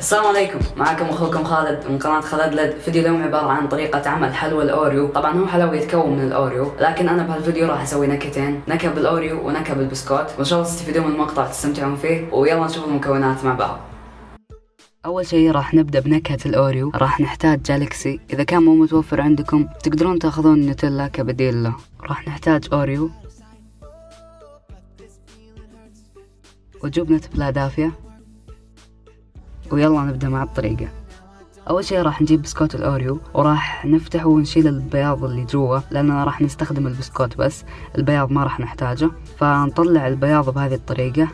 السلام عليكم، معكم اخوكم خالد من قناة خالد لد. فيديو اليوم عبارة عن طريقة عمل حلوى الاوريو. طبعا هو حلوى يتكون من الاوريو، لكن انا بهالفيديو راح اسوي نكهتين، نكهة بالاوريو ونكهة بالبسكوت، وان شاء الله تستفيدون من المقطع تستمتعون فيه. ويلا نشوف المكونات مع بعض. اول شيء راح نبدا بنكهة الاوريو. راح نحتاج جالكسي، اذا كان مو متوفر عندكم تقدرون تاخذون نوتيلا كبديل له. راح نحتاج اوريو وجبنة فيلادلفيا. ويلا نبدأ مع الطريقة. أول شيء راح نجيب بسكوت الأوريو وراح نفتحه ونشيل البياض اللي جوا، لأننا راح نستخدم البسكوت بس، البياض ما راح نحتاجه. فنطلع البياض بهذه الطريقة.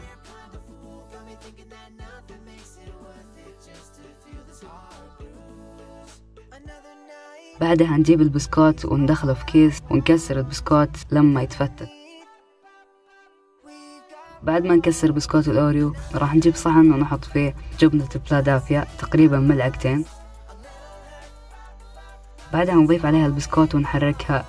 بعدها نجيب البسكوت وندخله في كيس ونكسر البسكوت لما يتفتت. بعد ما نكسر بسكوت الأوريو راح نجيب صحن ونحط فيه جبنة فيلادلفيا تقريبا ملعقتين. بعدها نضيف عليها البسكوت ونحركها.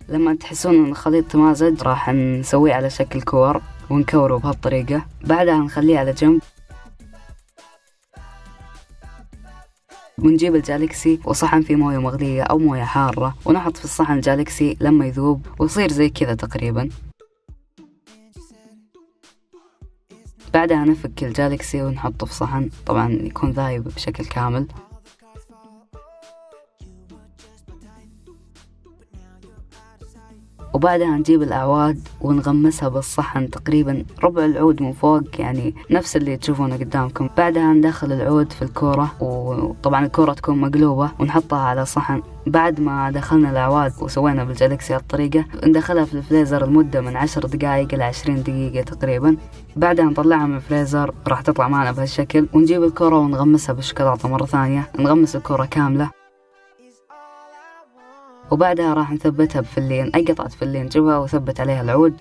لما تحسون ان الخليط تمازج راح نسويه على شكل كور ونكوره بهالطريقة. بعدها نخليه على جنب ونجيب الجالكسي وصحن فيه موية مغلية أو موية حارة، ونحط في الصحن الجالكسي لما يذوب ويصير زي كذا تقريبا. بعدها نفك الجالكسي ونحطه في صحن، طبعا يكون ذايب بشكل كامل. وبعدها نجيب الأعواد ونغمسها بالصحن تقريبا ربع العود من فوق، يعني نفس اللي تشوفونه قدامكم. بعدها ندخل العود في الكورة، وطبعا الكورة تكون مقلوبة، ونحطها على صحن. بعد ما دخلنا الأعواد وسوينا بالجالكسي هالطريقة ندخلها في الفريزر لمدة من 10 دقائق إلى 20 دقيقة تقريبا. بعدها نطلعها من الفريزر، راح تطلع معنا بهالشكل. ونجيب الكورة ونغمسها بالشوكولاتة مرة ثانية، نغمس الكورة كاملة. وبعدها راح نثبتها بفلين، أي قطعة فلين جيبها وثبت عليها العود.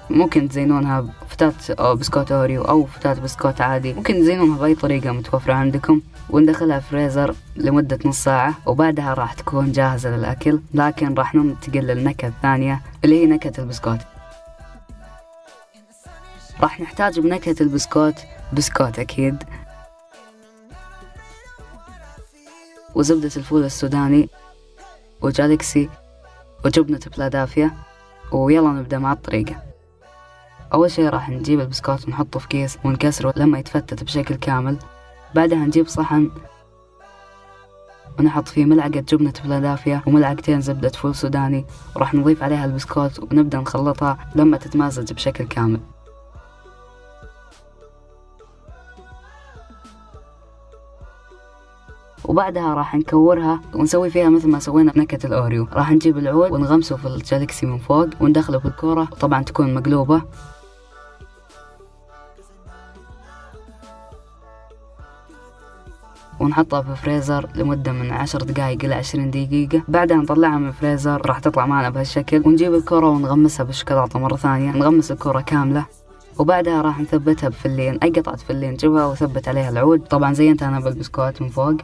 ممكن تزينونها بفتات أو بسكوت أوريو أو فتات بسكوت عادي، ممكن تزينونها بأي طريقة متوفرة عندكم. وندخلها في فريزر لمدة نص ساعة، وبعدها راح تكون جاهزة للأكل. لكن راح ننتقل للنكهة الثانية اللي هي نكهة البسكوت. راح نحتاج بنكهة البسكوت بسكوت أكيد، وزبدة الفول السوداني، وجالكسي، وجبنة فيلادلفيا. ويلا نبدأ مع الطريقة. أول شيء راح نجيب البسكوت ونحطه في كيس ونكسره لما يتفتت بشكل كامل. بعدها نجيب صحن ونحط فيه ملعقة جبنة فيلادلفيا وملعقتين زبدة فول سوداني، وراح نضيف عليها البسكوت ونبدأ نخلطها لما تتمازج بشكل كامل. وبعدها راح نكورها ونسوي فيها مثل ما سوينا بنكهة الأوريو. راح نجيب العود ونغمسه في الجالكسي من فوق وندخله في الكورة، طبعا تكون مقلوبة. ونحطها في الفريزر لمدة من 10 دقائق إلى 20 دقيقة. بعدها نطلعها من الفريزر، راح تطلع معنا بهالشكل. ونجيب الكورة ونغمسها بالشوكولاتة مرة ثانية، نغمس الكورة كاملة. وبعدها راح نثبتها بفلين، أي قطعة فلين جيبها وثبت عليها العود. طبعا زينتها أنا بالبسكوت من فوق.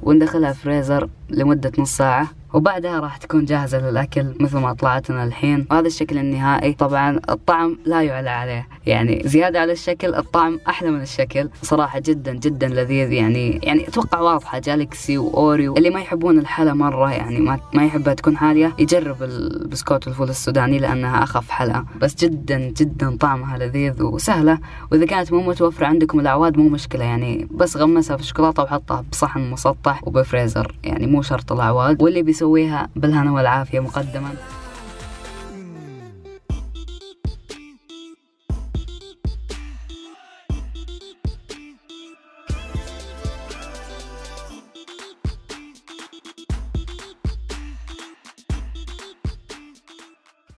وندخلها في فريزر لمدة نص ساعة، وبعدها راح تكون جاهزة للأكل مثل ما طلعتنا الحين. وهذا الشكل النهائي. طبعا الطعم لا يعلى عليه، يعني زيادة على الشكل الطعم أحلى من الشكل صراحة. جدا جدا لذيذ، يعني أتوقع واضحة جالكسي وأوريو. اللي ما يحبون الحلا مرة، يعني ما يحبها تكون حالية، يجرب البسكوت والفول السوداني لأنها أخف حلا، بس جدا جدا طعمها لذيذ وسهلة. وإذا كانت مو متوفرة عندكم الأعواد مو مشكلة، يعني بس غمسها في الشوكولاتة وحطها بصحن مسطح وبفريزر، يعني مو شرط الأعواد. واللي بيسويها بالهنا والعافية مقدما.